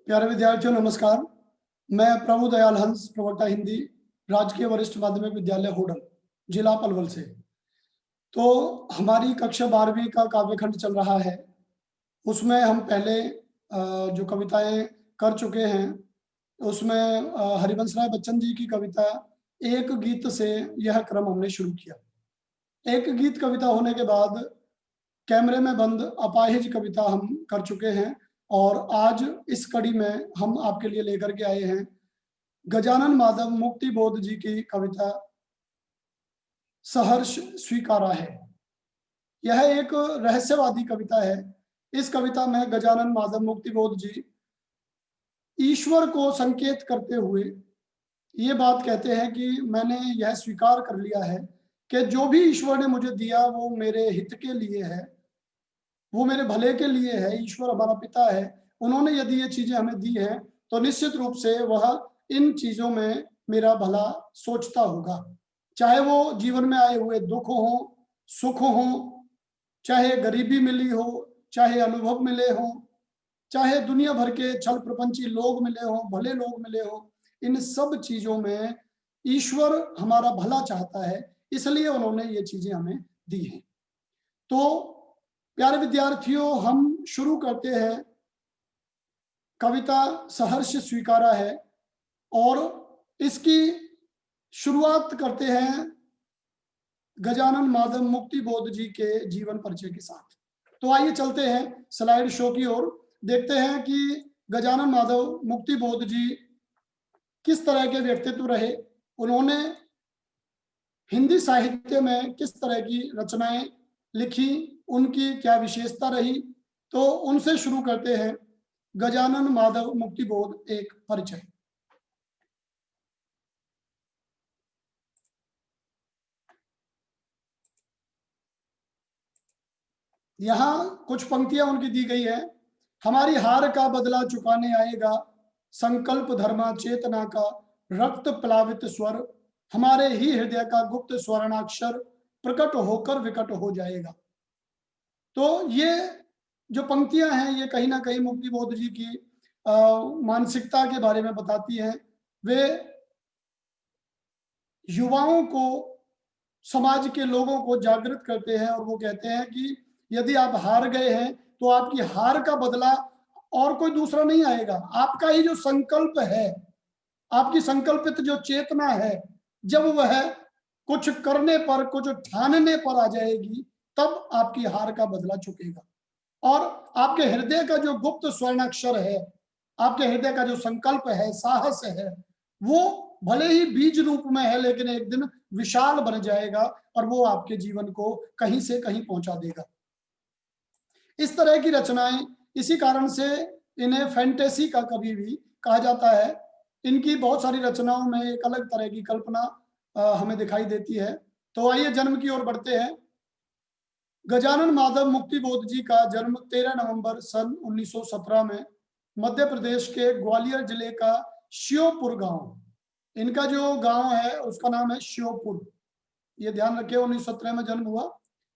प्यारे विद्यार्थियों नमस्कार। मैं प्रभु दयाल हंस, प्रवक्ता हिंदी, राजकीय वरिष्ठ माध्यमिक विद्यालय होडल, जिला पलवल से। तो हमारी कक्षा 12वीं का काव्यखंड चल रहा है। उसमें हम पहले जो कविताएं कर चुके हैं, उसमें हरिवंश राय बच्चन जी की कविता एक गीत से यह क्रम हमने शुरू किया। एक गीत कविता होने के बाद कैमरे में बंद अपाहिज कविता हम कर चुके हैं, और आज इस कड़ी में हम आपके लिए लेकर के आए हैं गजानन माधव मुक्ति बोध जी की कविता सहर्ष स्वीकारा है। यह एक रहस्यवादी कविता है। इस कविता में गजानन माधव मुक्ति बोध जी ईश्वर को संकेत करते हुए ये बात कहते हैं कि मैंने यह स्वीकार कर लिया है कि जो भी ईश्वर ने मुझे दिया वो मेरे हित के लिए है, वो मेरे भले के लिए है। ईश्वर हमारा पिता है, उन्होंने यदि ये चीजें हमें दी हैं तो निश्चित रूप से वह इन चीजों में मेरा भला सोचता होगा। चाहे वो जीवन में आए हुए दुख हो, सुख हो, चाहे गरीबी मिली हो, चाहे अनुभव मिले हो, चाहे दुनिया भर के छल प्रपंची लोग मिले हो, भले लोग मिले हो, इन सब चीजों में ईश्वर हमारा भला चाहता है, इसलिए उन्होंने ये चीजें हमें दी हैं। तो प्यारे विद्यार्थियों, हम शुरू करते हैं कविता सहर्ष स्वीकारा है, और इसकी शुरुआत करते हैं गजानन माधव मुक्ति बोध जी के जीवन परिचय के साथ। तो आइए चलते हैं स्लाइड शो की ओर, देखते हैं कि गजानन माधव मुक्ति बोध जी किस तरह के व्यक्तित्व रहे, उन्होंने हिंदी साहित्य में किस तरह की रचनाएं लिखी, उनकी क्या विशेषता रही। तो उनसे शुरू करते हैं गजानन माधव मुक्ति बोध एक परिचय। यहाँ कुछ पंक्तियां उनकी दी गई है। हमारी हार का बदला चुकाने आएगा, संकल्प धर्मा चेतना का रक्त प्लावित स्वर, हमारे ही हृदय का गुप्त स्वर्णाक्षर प्रकट होकर विकट हो जाएगा। तो ये जो पंक्तियां हैं ये कहीं ना कहीं मुक्ति बोध जी की मानसिकता के बारे में बताती हैं। वे युवाओं को, समाज के लोगों को जागृत करते हैं, और वो कहते हैं कि यदि आप हार गए हैं तो आपकी हार का बदला और कोई दूसरा नहीं आएगा। आपका ही जो संकल्प है, आपकी संकल्पित जो चेतना है, जब वह कुछ करने पर, कुछ ठानने पर आ जाएगी, तब आपकी हार का बदला चुकेगा। और आपके हृदय का जो गुप्त स्वर्णाक्षर है, आपके हृदय का जो संकल्प है, साहस है, वो भले ही बीज रूप में है, लेकिन एक दिन विशाल बन जाएगा और वो आपके जीवन को कहीं से कहीं पहुंचा देगा। इस तरह की रचनाएं, इसी कारण से इन्हें फैंटेसी का कवि भी कहा जाता है। इनकी बहुत सारी रचनाओं में एक अलग तरह की कल्पना हमें दिखाई देती है। तो आइए जन्म की ओर बढ़ते हैं। गजानन माधव मुक्ति बोध जी का जन्म 13 नवंबर सन 1917 में मध्य प्रदेश के ग्वालियर जिले का श्योपुर गांव, इनका जो गांव है उसका नाम है श्योपुर। ये ध्यान रखिए, 1917 में जन्म हुआ,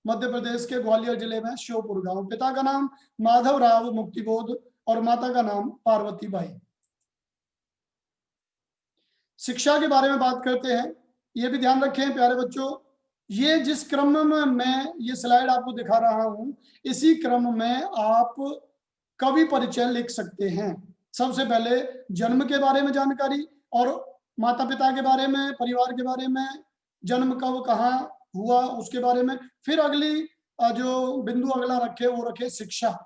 मध्य प्रदेश के ग्वालियर जिले में श्योपुर गांव। पिता का नाम माधव राव मुक्ति बोध और माता का नाम पार्वती बाई। शिक्षा के बारे में बात करते हैं। ये भी ध्यान रखें प्यारे बच्चों, ये जिस क्रम में मैं ये स्लाइड आपको दिखा रहा हूं, इसी क्रम में आप कवि परिचय लिख सकते हैं। सबसे पहले जन्म के बारे में जानकारी, और माता पिता के बारे में, परिवार के बारे में, जन्म कब कहाँ हुआ उसके बारे में। फिर अगली जो बिंदु अगला रखे वो रखे शिक्षा।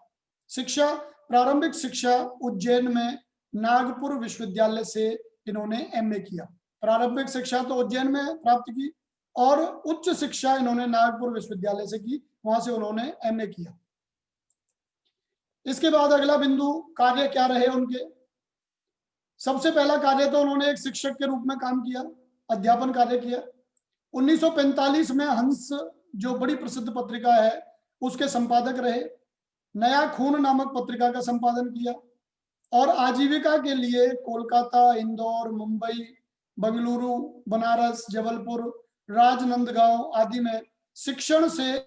शिक्षा, प्रारंभिक शिक्षा उज्जैन में नागपुर विश्वविद्यालय से इन्होंने एमए किया। प्रारंभिक शिक्षा तो उज्जैन में प्राप्त की, और उच्च शिक्षा इन्होंने नागपुर विश्वविद्यालय से की, वहां से उन्होंने एमए किया। इसके बाद अगला बिंदु, कार्य क्या रहे उनके। सबसे पहला कार्य तो उन्होंने एक शिक्षक के रूप में काम किया, अध्यापन कार्य किया। 1945 में हंस जो बड़ी प्रसिद्ध पत्रिका है उसके संपादक रहे। नया खून नामक पत्रिका का संपादन किया, और आजीविका के लिए कोलकाता, इंदौर, मुंबई, बंगलुरु, बनारस, जबलपुर, राजनंदगांव आदि में शिक्षण से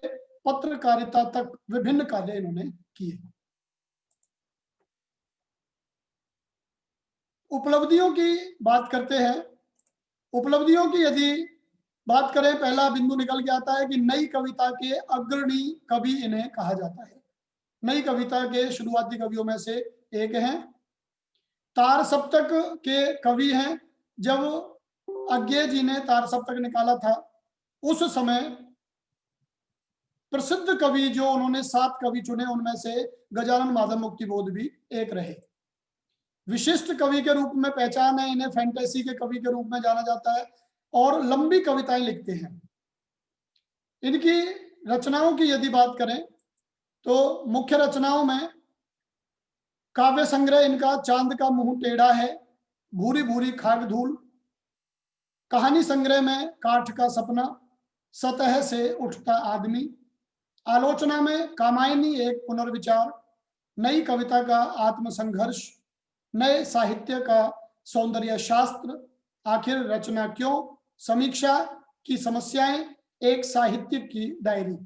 पत्रकारिता तक विभिन्न कार्य इन्होंने किए। उपलब्धियों की बात करते हैं। उपलब्धियों की यदि बात करें, पहला बिंदु निकल के आता है कि नई कविता के अग्रणी कवि इन्हें कहा जाता है। नई कविता के शुरुआती कवियों में से एक हैं। तार सप्तक के कवि हैं। जब अज्ञे जी ने तार सप्तक निकाला था, उस समय प्रसिद्ध कवि जो उन्होंने 7 कवि चुने, उनमें से गजानन माधव मुक्तिबोध भी एक रहे। विशिष्ट कवि के रूप में पहचान है इन्हें, फैंटेसी के कवि के रूप में जाना जाता है और लंबी कविताएं लिखते हैं। इनकी रचनाओं की यदि बात करें तो मुख्य रचनाओं में काव्य संग्रह इनका चांद का मुंह टेढ़ा है, भूरी भूरी खाग धूल। कहानी संग्रह में काठ का सपना, सतह से उठता आदमी। आलोचना में कामायनी एक पुनर्विचार, नई कविता का आत्मसंघर्ष, नए साहित्य का सौंदर्य शास्त्र, आखिर रचना क्यों, समीक्षा की समस्याएं, एक साहित्यिक की डायरी।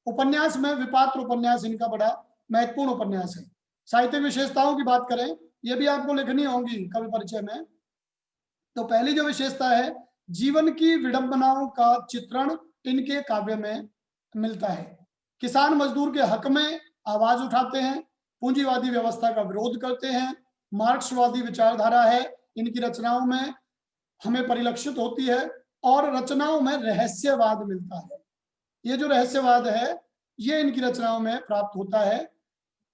उपन्यास में विपात्र उपन्यास इनका बड़ा महत्वपूर्ण उपन्यास है। साहित्यिक विशेषताओं की बात करें, ये भी आपको लिखनी होंगी कवि परिचय में। तो पहली जो विशेषता है, जीवन की विडंबनाओं का चित्रण इनके काव्य में मिलता है। किसान मजदूर के हक में आवाज उठाते हैं, पूंजीवादी व्यवस्था का विरोध करते हैं। मार्क्सवादी विचारधारा है इनकी रचनाओं में हमें परिलक्षित होती है, और रचनाओं में रहस्यवाद मिलता है। ये जो रहस्यवाद है ये इनकी रचनाओं में प्राप्त होता है।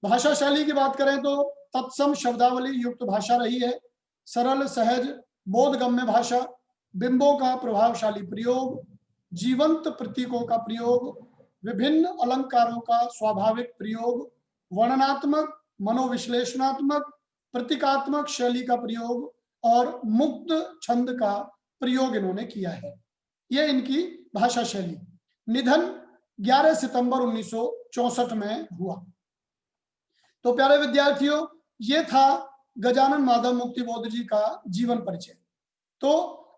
भाषा शैली की बात करें तो तत्सम शब्दावली युक्त भाषा रही है। सरल सहज बोधगम्य भाषा, बिंबों का प्रभावशाली प्रयोग, जीवंत प्रतीकों का प्रयोग, विभिन्न अलंकारों का स्वाभाविक प्रयोग, वर्णनात्मक मनोविश्लेषणात्मक प्रतीकात्मक शैली का प्रयोग और मुक्त छंद का प्रयोग इन्होंने किया है। यह इनकी भाषा शैली। निधन 11 सितंबर 1964 में हुआ। तो प्यारे विद्यार्थियों, ये था गजानन माधव मुक्तिबोध जी का जीवन परिचय। तो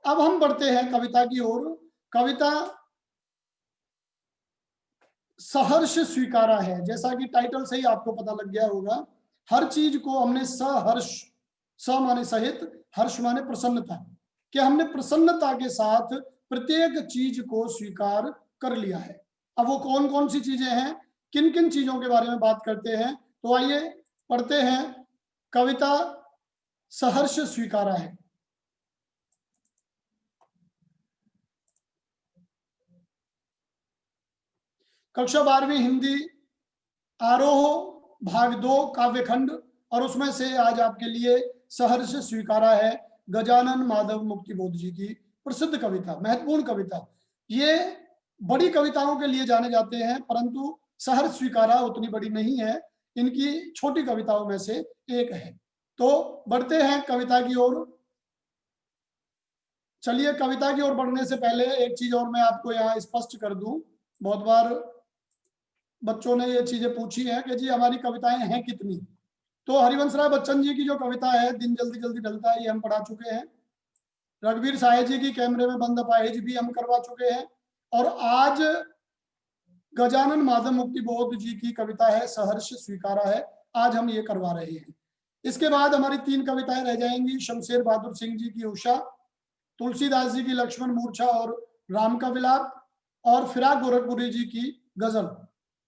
अब हम बढ़ते हैं कविता की ओर। कविता सहर्ष स्वीकारा है। जैसा कि टाइटल से ही आपको पता लग गया होगा, हर चीज को हमने सहर्ष, स माने सहित, हर्ष माने प्रसन्नता, कि हमने प्रसन्नता के साथ प्रत्येक चीज को स्वीकार कर लिया है। अब वो कौन कौन सी चीजें हैं, किन किन चीजों के बारे में बात करते हैं, तो आइए पढ़ते हैं। कविता सहर्ष स्वीकारा है। कक्षा 12वीं हिंदी आरोह भाग 2 काव्यखंड, और उसमें से आज आपके लिए सहर्ष स्वीकारा है गजानन माधव मुक्तिबोध जी की प्रसिद्ध कविता, महत्वपूर्ण कविता। ये बड़ी कविताओं के लिए जाने जाते हैं, परंतु सहर्ष स्वीकारा उतनी बड़ी नहीं है, इनकी छोटी कविताओं में से एक है। तो बढ़ते हैं कविता की ओर। चलिए, कविता की ओर बढ़ने से पहले एक चीज और मैं आपको यहाँ स्पष्ट कर दूं। बहुत बार बच्चों ने ये चीजें पूछी है कि जी हमारी कविताएं हैं कितनी। तो हरिवंश राय बच्चन जी की जो कविता है दिन जल्दी जल्दी ढलता है, ये हम पढ़ा चुके हैं। रघुवीर साहे जी की कैमरे में बंद अपाहिज भी हम करवा चुके हैं। और आज गजानन माधव मुक्तिबोध जी की कविता है सहर्ष स्वीकारा है, आज हम ये करवा रहे हैं। इसके बाद हमारी 3 कविताएं रह जाएंगी, शमशेर बहादुर सिंह जी की उषा, तुलसीदास जी की लक्ष्मण मूर्छा और राम का विलाप, और फिराक गोरखपुरी जी की गजल।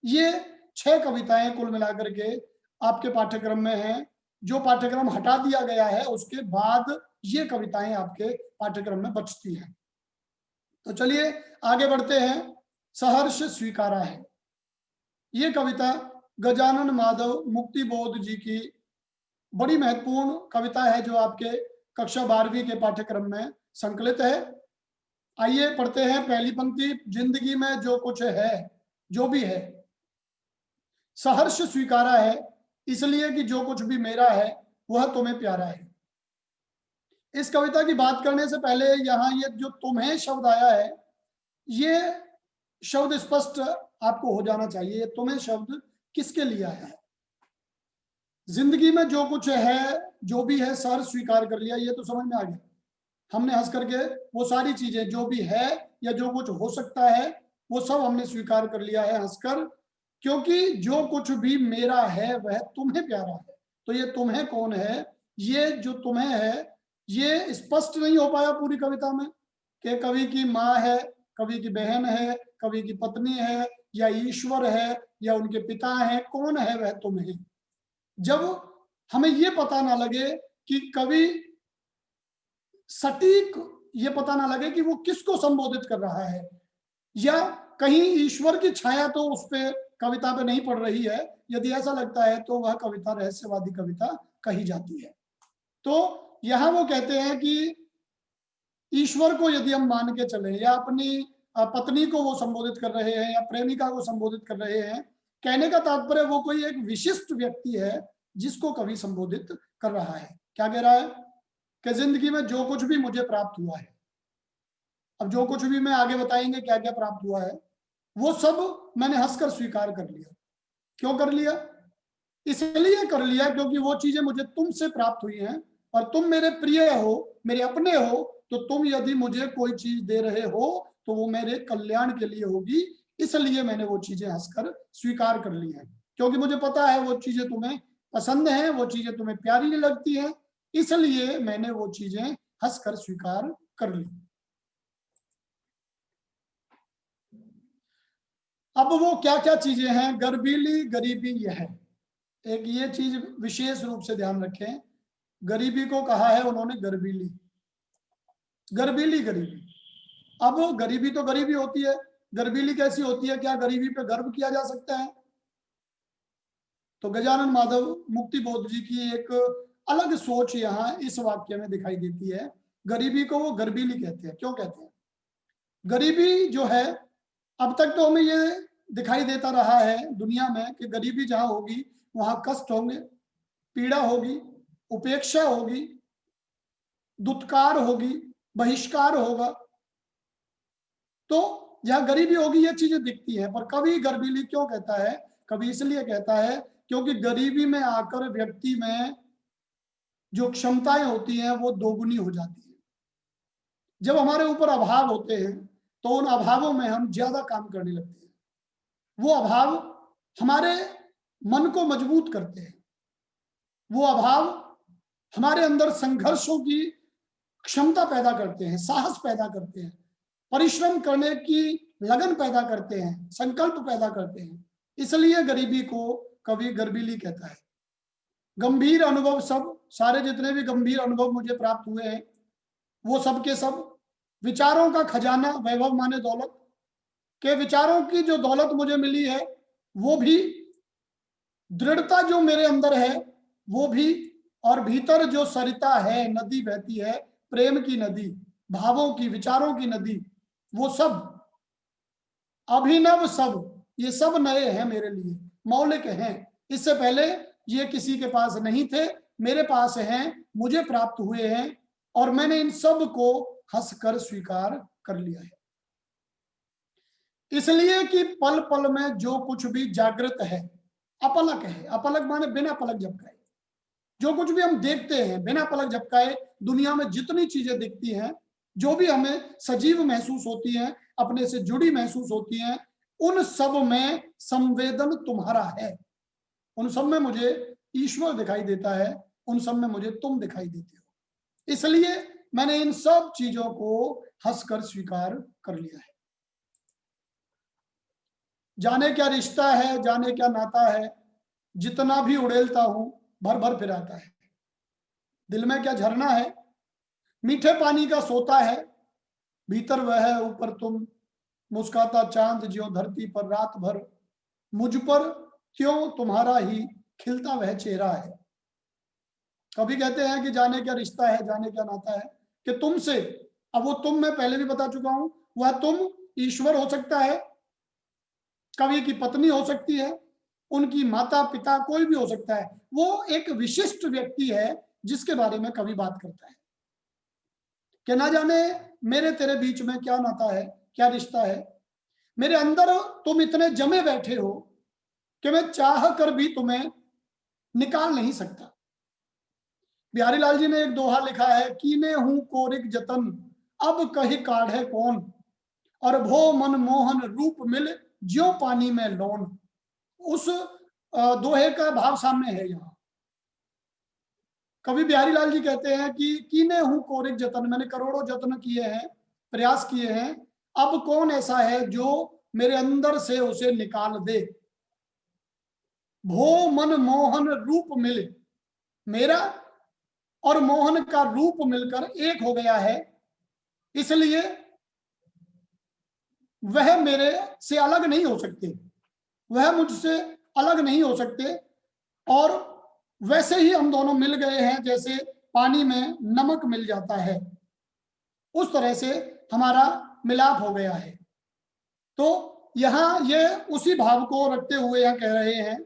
ये 6 कविताएं कुल मिलाकर के आपके पाठ्यक्रम में हैं। जो पाठ्यक्रम हटा दिया गया है उसके बाद ये कविताएं आपके पाठ्यक्रम में बचती हैं। तो चलिए आगे बढ़ते हैं। सहर्ष स्वीकारा है, ये कविता गजानन माधव मुक्तिबोध जी की बड़ी महत्वपूर्ण कविता है, जो आपके कक्षा 12वीं के पाठ्यक्रम में संकलित है। आइए पढ़ते हैं पहली पंक्ति। जिंदगी में जो कुछ है, जो भी है, सहर्ष स्वीकारा है, इसलिए कि जो कुछ भी मेरा है वह तुम्हें प्यारा है। इस कविता की बात करने से पहले यहाँ ये जो तुम्हें शब्द आया है, ये शब्द स्पष्ट आपको हो जाना चाहिए। तुम्हें शब्द किसके लिए आया है? जिंदगी में जो कुछ है, जो भी है, सहर्ष स्वीकार कर लिया, ये तो समझ में आ गया। हमने हंस करके वो सारी चीजें जो भी है या जो कुछ हो सकता है वो सब हमने स्वीकार कर लिया है हंसकर, क्योंकि जो कुछ भी मेरा है वह तुम्हें प्यारा है। तो ये तुम्हें कौन है? ये जो तुम्हें है ये स्पष्ट नहीं हो पाया पूरी कविता में कि कवि की माँ है, कवि की बहन है, कवि की पत्नी है, या ईश्वर है, या उनके पिता हैं, कौन है वह तुम है। जब हमें ये पता ना लगे कि कवि सटीक ये पता ना लगे कि वो किसको संबोधित कर रहा है, या कहीं ईश्वर की छाया तो उस पे कविता पे नहीं पड़ रही है, यदि ऐसा लगता है तो वह कविता रहस्यवादी कविता कही जाती है। तो यहां वो कहते हैं कि ईश्वर को यदि हम मान के चले, या अपनी पत्नी को वो संबोधित कर रहे हैं, या प्रेमिका को संबोधित कर रहे हैं, कहने का तात्पर्य वो कोई एक विशिष्ट व्यक्ति है जिसको कवि संबोधित कर रहा है। क्या कह रहा है कि जिंदगी में जो कुछ भी मुझे प्राप्त हुआ है, अब जो कुछ भी मैं आगे बताएंगे क्या क्या प्राप्त हुआ है, वो सब मैंने हंसकर स्वीकार कर लिया। क्यों कर लिया? इसलिए कर लिया क्योंकि वो चीजें मुझे तुमसे प्राप्त हुई हैं, और तुम मेरे प्रिय हो, मेरे अपने हो, तो तुम यदि मुझे कोई चीज दे रहे हो तो वो मेरे कल्याण के लिए होगी। इसलिए मैंने वो चीजें हंसकर स्वीकार कर ली हैं, क्योंकि मुझे पता है वो चीजें तुम्हें पसंद हैं, वो चीजें तुम्हें प्यारी लगती हैं, इसलिए मैंने वो चीजें हंसकर स्वीकार कर ली। अब वो क्या क्या चीजें हैं? गर्बीली, गरीबी, यह एक ये चीज विशेष रूप से ध्यान रखें। गरीबी को कहा है उन्होंने गर्बीली, गर्बीली गरीबी। अब गरीबी तो गरीबी होती है, गर्बीली कैसी होती है? क्या गरीबी पे गर्व किया जा सकता है? तो गजानन माधव मुक्ति बोध जी की एक अलग सोच यहाँ इस वाक्य में दिखाई देती है। गरीबी को वो गर्बीली कहते हैं। क्यों कहते हैं? गरीबी जो है, अब तक तो हमें ये दिखाई देता रहा है दुनिया में कि गरीबी जहां होगी वहां कष्ट होंगे, पीड़ा होगी, उपेक्षा होगी, दुत्कार होगी, बहिष्कार होगा। तो जहां गरीबी होगी ये चीजें दिखती है। पर कवि गर्बीली क्यों कहता है? कवि इसलिए कहता है क्योंकि गरीबी में आकर व्यक्ति में जो क्षमताएं होती हैं वो दोगुनी हो जाती है। जब हमारे ऊपर अभाव होते हैं तो उन अभावों में हम ज्यादा काम करने लगते हैं। वो अभाव हमारे मन को मजबूत करते हैं, वो अभाव हमारे अंदर संघर्षों की क्षमता पैदा करते हैं, साहस पैदा करते हैं, परिश्रम करने की लगन पैदा करते हैं, संकल्प पैदा करते हैं। इसलिए गरीबी को कवि गर्बीली कहता है। गंभीर अनुभव, सब सारे जितने भी गंभीर अनुभव मुझे प्राप्त हुए हैं वो सब के सब विचारों का खजाना, वैभव माने दौलत, के विचारों की जो दौलत मुझे मिली है वो भी, दृढ़ता जो मेरे अंदर है वो भी, और भीतर जो सरिता है, नदी बहती है, प्रेम की नदी, भावों की, विचारों की नदी, वो सब अभिनव, सब ये सब नए हैं मेरे लिए, मौलिक हैं। इससे पहले ये किसी के पास नहीं थे, मेरे पास हैं, मुझे प्राप्त हुए हैं, और मैंने इन सब को हंसकर स्वीकार कर लिया है। इसलिए कि पल पल में जो कुछ भी जागृत है, अपलक है। अपलक माने बिना पलक झपकाए। जो कुछ भी हम देखते हैं बिना पलक झपकाए, दुनिया में जितनी चीजें दिखती हैं, जो भी हमें सजीव महसूस होती हैं, अपने से जुड़ी महसूस होती हैं, उन सब में संवेदन तुम्हारा है। उन सब में मुझे ईश्वर दिखाई देता है, उन सब में मुझे तुम दिखाई देते हो। इसलिए मैंने इन सब चीजों को हंसकर स्वीकार कर लिया है। जाने क्या रिश्ता है, जाने क्या नाता है, जितना भी उड़ेलता हूं भर भर फिर आता है। दिल में क्या झरना है, मीठे पानी का सोता है, भीतर वह है ऊपर तुम, मुस्काता चांद ज्यों धरती पर रात भर, मुझ पर क्यों तुम्हारा ही खिलता वह चेहरा है। कभी कहते हैं कि जाने क्या रिश्ता है, जाने क्या नाता है, कि तुमसे, अब वो तुम मैं पहले भी बता चुका हूं, वह तुम ईश्वर हो सकता है, कवि की पत्नी हो सकती है, उनकी माता पिता, कोई भी हो सकता है। वो एक विशिष्ट व्यक्ति है जिसके बारे में कवि बात करता है कि ना जाने मेरे तेरे बीच में क्या नाता है, क्या रिश्ता है, मेरे अंदर तुम इतने जमे बैठे हो कि मैं चाह कर भी तुम्हें निकाल नहीं सकता। बिहारी लाल जी ने एक दोहा लिखा है, कीने हूं कोरिक जतन अब कही काढ़े कौन, और भो मन मोहन रूप मिल ज्यों पानी में लौन। उस दोहे का भाव सामने है यहाँ। कवि बिहारी लाल जी कहते हैं कि कीने हूं कोरिक जतन, मैंने करोड़ों जत्न किए हैं, प्रयास किए हैं, अब कौन ऐसा है जो मेरे अंदर से उसे निकाल दे। भो मन मोहन रूप मिले, मेरा और मोहन का रूप मिलकर एक हो गया है, इसलिए वह मेरे से अलग नहीं हो सकते, वह मुझसे अलग नहीं हो सकते। और वैसे ही हम दोनों मिल गए हैं जैसे पानी में नमक मिल जाता है, उस तरह से हमारा मिलाप हो गया है। तो यहां ये उसी भाव को रखते हुए यहां कह रहे हैं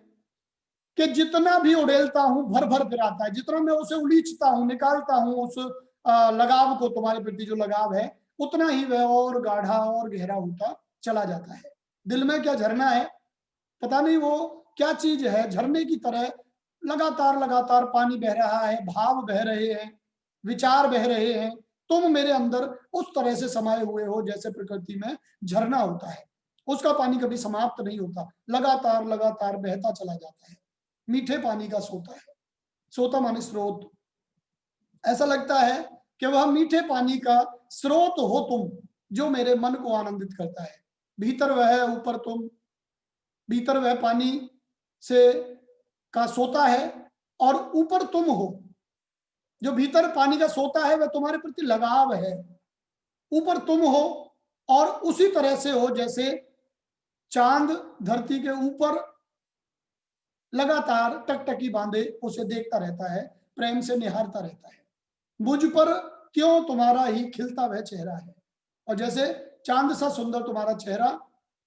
कि जितना भी उड़ेलता हूं भर भर फिर आता है, जितना मैं उसे उलीचता हूं, निकालता हूं उस लगाव को, तुम्हारे प्रति जो लगाव है, उतना ही वह और गाढ़ा और गहरा होता चला जाता है। दिल में क्या झरना है, पता नहीं वो क्या चीज है, झरने की तरह लगातार लगातार पानी बह रहा है, भाव बह रहे हैं, विचार बह रहे हैं। तुम मेरे अंदर उस तरह से समाये हुए हो जैसे प्रकृति में झरना होता है, उसका पानी कभी समाप्त नहीं होता, लगातार लगातार बहता चला जाता है। मीठे पानी का सोता है, सोता माने स्रोत। ऐसा लगता है कि वह मीठे पानी का स्रोत हो तुम, जो मेरे मन को आनंदित करता है। भीतर वह, ऊपर तुम, भीतर वह पानी से का सोता है और ऊपर तुम हो। जो भीतर पानी का सोता है वह तुम्हारे प्रति लगाव है, ऊपर तुम हो और उसी तरह से हो जैसे चांद धरती के ऊपर लगातार टकटकी बांधे उसे देखता रहता है, प्रेम से निहारता रहता है। मुझ पर क्यों तुम्हारा ही खिलता वह चेहरा है, और जैसे चांद सा सुंदर तुम्हारा चेहरा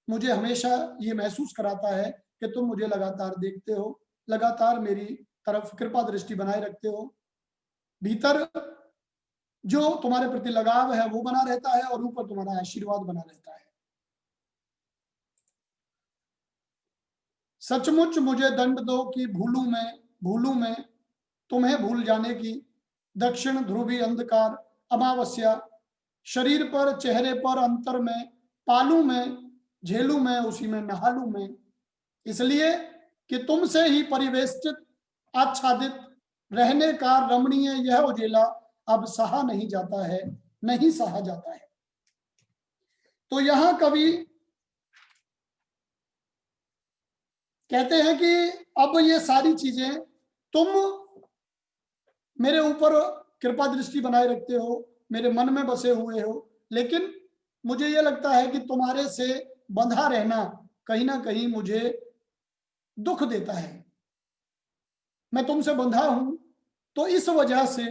मुझे हमेशा ये महसूस कराता है कि तुम मुझे लगातार देखते हो, लगातार मेरी तरफ कृपा दृष्टि बनाए रखते हो। भीतर जो तुम्हारे प्रति लगाव है वो बना रहता है और ऊपर तुम्हारा आशीर्वाद बना रहता है। सचमुच मुझे दंड दो कि भूलूं मैं तुम्हें भूल जाने की। दक्षिण ध्रुवी अंधकार अमावस्या, शरीर पर चेहरे पर अंतर में, पालू में झेलू में उसी में नहालू में। इसलिए कि तुमसे ही परिवेष्टित आच्छादित रहने का रमणीय यह उजेला अब सहा नहीं जाता है, नहीं सहा जाता है। तो यहां कवि कहते हैं कि अब ये सारी चीजें तुम मेरे ऊपर कृपा दृष्टि बनाए रखते हो, मेरे मन में बसे हुए हो, लेकिन मुझे यह लगता है कि तुम्हारे से बंधा रहना कहीं ना कहीं मुझे दुख देता है। मैं तुमसे बंधा हूं तो इस वजह से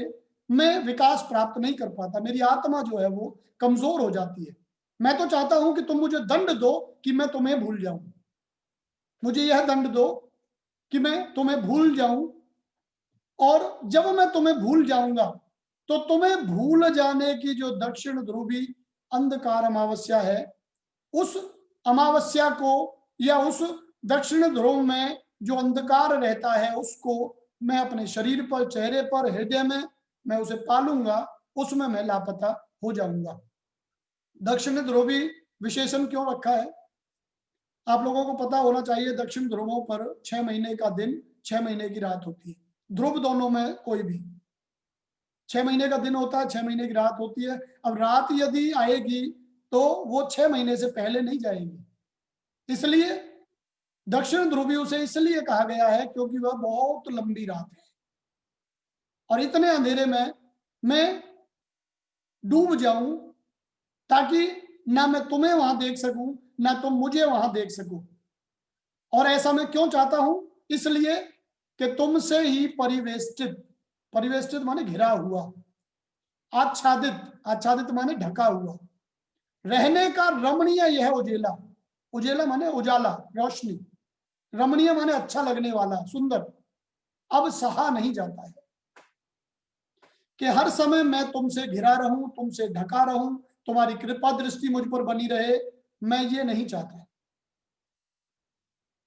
मैं विकास प्राप्त नहीं कर पाता, मेरी आत्मा जो है वो कमजोर हो जाती है। मैं तो चाहता हूं कि तुम मुझे दंड दो कि मैं तुम्हें भूल जाऊं, मुझे यह दंड दो कि मैं तुम्हें भूल जाऊं, और जब मैं तुम्हें भूल जाऊंगा तो तुम्हें भूल जाने की जो दक्षिण ध्रुवी अंधकार अमावस्या है, उस अमावस्या को या उस दक्षिण ध्रुव में जो अंधकार रहता है उसको मैं अपने शरीर पर, चेहरे पर, हृदय में मैं उसे पालूंगा, उसमें मैं लापता हो जाऊंगा। दक्षिण ध्रुवी विशेषण क्यों रखा है आप लोगों को पता होना चाहिए। दक्षिण ध्रुवों पर 6 महीने का दिन, 6 महीने की रात होती है। ध्रुव दोनों में कोई भी 6 महीने का दिन होता है, 6 महीने की रात होती है। अब रात यदि आएगी तो वो 6 महीने से पहले नहीं जाएगी, इसलिए दक्षिण ध्रुवी उसे इसलिए कहा गया है क्योंकि वह बहुत लंबी रात है और इतने अंधेरे में मैं डूब जाऊं ताकि ना मैं तुम्हें वहां देख सकूं ना तुम मुझे वहां देख सको। और ऐसा मैं क्यों चाहता हूं, इसलिए कि तुमसे ही परिवेष्टित, परिवेष्टित माने घिरा हुआ, आच्छादित, आच्छादित माने ढका हुआ रहने का रमणीय यह उजेला, उजेला माने उजाला, रोशनी, रमणीय माने अच्छा लगने वाला, सुंदर, अब सहा नहीं जाता है कि हर समय मैं तुमसे घिरा रहूं, तुमसे ढका रहूं, तुम्हारी कृपा दृष्टि मुझ पर बनी रहे। मैं ये नहीं चाहता,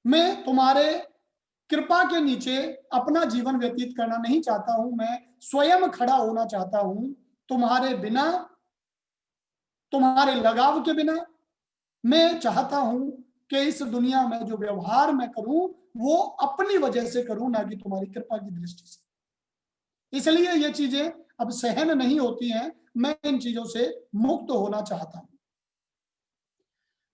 मैं तुम्हारे कृपा के नीचे अपना जीवन व्यतीत करना नहीं चाहता हूं, मैं स्वयं खड़ा होना चाहता हूं तुम्हारे बिना, तुम्हारे लगाव के बिना। मैं चाहता हूं कि इस दुनिया में जो व्यवहार मैं करूं वो अपनी वजह से करूं, ना कि तुम्हारी कृपा की दृष्टि से। इसलिए ये चीजें अब सहन नहीं होती हैं, मैं इन चीजों से मुक्त होना चाहता हूं।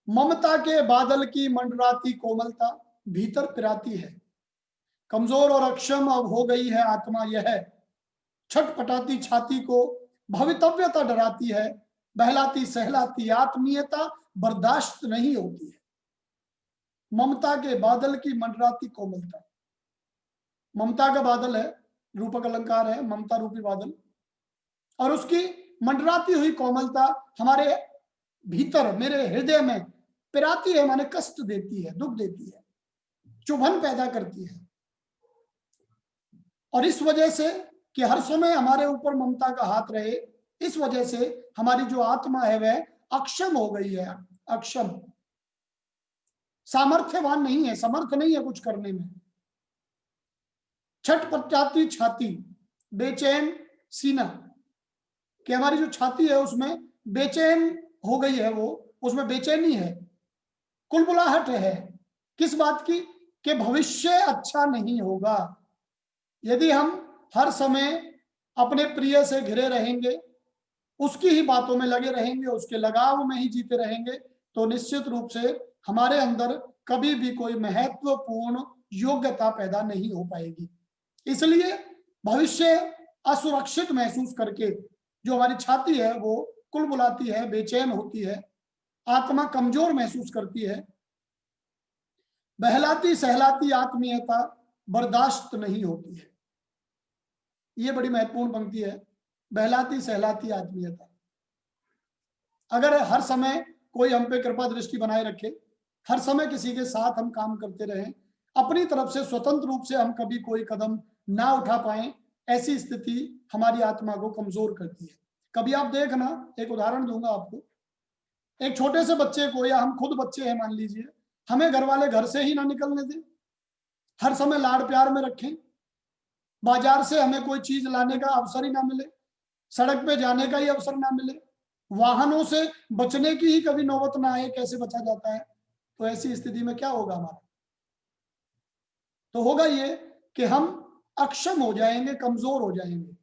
ममता के बादल की मंडराती कोमलता भीतर पिराती है, कमजोर और अक्षम अब हो गई है आत्मा यह, छटपटाती छाती को भवितव्यता डराती है, बहलाती सहलाती आत्मीयता बर्दाश्त नहीं होती है। ममता के बादल की मंडराती कोमलता, ममता का बादल है, रूपक अलंकार है ममता रूपी बादल, और उसकी मंडराती हुई कोमलता हमारे भीतर मेरे हृदय में पिराती है, माने कष्ट देती है, दुख देती है, चुभन पैदा करती है। और इस वजह से कि हर समय हमारे ऊपर ममता का हाथ रहे, इस वजह से हमारी जो आत्मा है वह अक्षम हो गई है, अक्षम, सामर्थ्यवान नहीं है, समर्थ नहीं है कुछ करने में। छटपटाती छाती, बेचैन सीना, कि हमारी जो छाती है उसमें बेचैन हो गई है, वो उसमें बेचैनी है, कुलबुलाहट है। किस बात की? कि भविष्य अच्छा नहीं होगा। यदि हम हर समय अपने प्रिय से घिरे रहेंगे, उसकी ही बातों में लगे रहेंगे, उसके लगाव में ही जीते रहेंगे, तो निश्चित रूप से हमारे अंदर कभी भी कोई महत्वपूर्ण योग्यता पैदा नहीं हो पाएगी। इसलिए भविष्य असुरक्षित महसूस करके जो हमारी छाती है वो कुलबुलाती है, बेचैन होती है, आत्मा कमजोर महसूस करती है, बहलाती सहलाती आत्मीयता बर्दाश्त नहीं होती है। ये बड़ी महत्वपूर्ण पंक्ति है, बहलाती सहलाती आत्मीयता। अगर हर समय कोई हम पे कृपा दृष्टि बनाए रखे, हर समय किसी के साथ हम काम करते रहें, अपनी तरफ से स्वतंत्र रूप से हम कभी कोई कदम ना उठा पाए, ऐसी स्थिति हमारी आत्मा को कमजोर करती है। कभी आप देखना, एक उदाहरण दूंगा आपको, एक छोटे से बच्चे को, या हम खुद बच्चे हैं मान लीजिए, हमें घर वाले घर से ही ना निकलने दें, हर समय लाड़ प्यार में रखें, बाजार से हमें कोई चीज लाने का अवसर ही ना मिले, सड़क पे जाने का ही अवसर ना मिले, वाहनों से बचने की ही कभी नौबत ना आए, कैसे बचा जाता है? तो ऐसी स्थिति में क्या होगा हमारा? तो होगा ये कि हम अक्षम हो जाएंगे, कमजोर हो जाएंगे।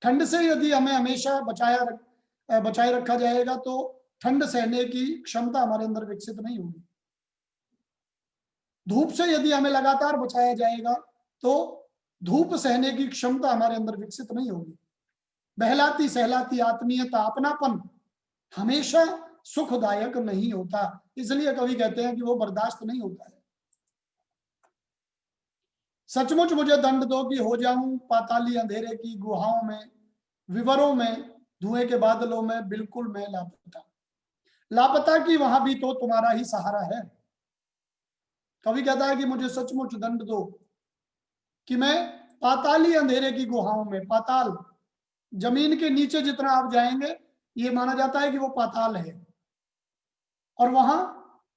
ठंड से यदि हमें हमेशा बचाए रखा जाएगा तो ठंड सहने की क्षमता हमारे अंदर विकसित नहीं होगी। धूप से यदि हमें लगातार बचाया जाएगा तो धूप सहने की क्षमता हमारे अंदर विकसित नहीं होगी। बहलाती सहलाती आत्मीयता, अपनापन हमेशा सुखदायक नहीं होता, इसलिए कवि कहते हैं कि वो बर्दाश्त नहीं होता है। सचमुच मुझे दंड दो कि हो जाऊं पाताली अंधेरे की गुहाओं में, विवरों में, धुएं के बादलों में, बिल्कुल मैं लापता, लापता की वहां भी तो तुम्हारा ही सहारा है। कवि कहता है कि मुझे सचमुच दंड दो कि मैं पाताली अंधेरे की गुहाओं में, पाताल जमीन के नीचे जितना आप जाएंगे ये माना जाता है कि वो पाताल है, और वहां